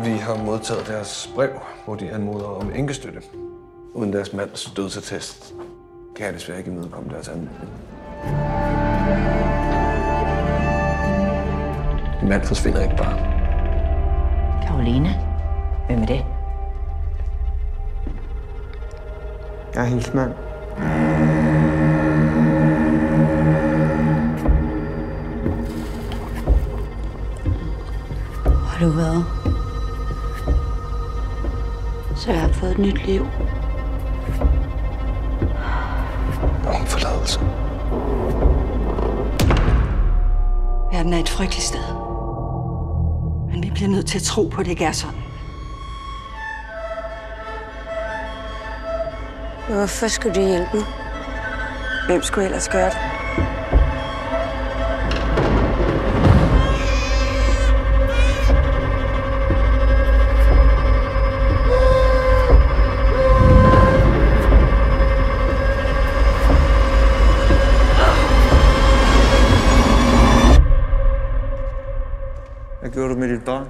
Vi har modtaget deres brev, hvor de anmoder om enkestøtte. Uden deres mands dødsattest kan jeg desværre ikke imødekomme deres anmodning. Min mand forsvinder ikke bare. Karoline? Hvem er det? Jeg er hendes mand. Har du været? Så jeg har fået et nyt liv. Om forladelse. Verden er et frygteligt sted. Men vi bliver nødt til at tro på, at det ikke er sådan. Hvorfor skulle du hjælpe mig? Hvem skulle ellers gøre det? Hvad gjorde du med dit barn?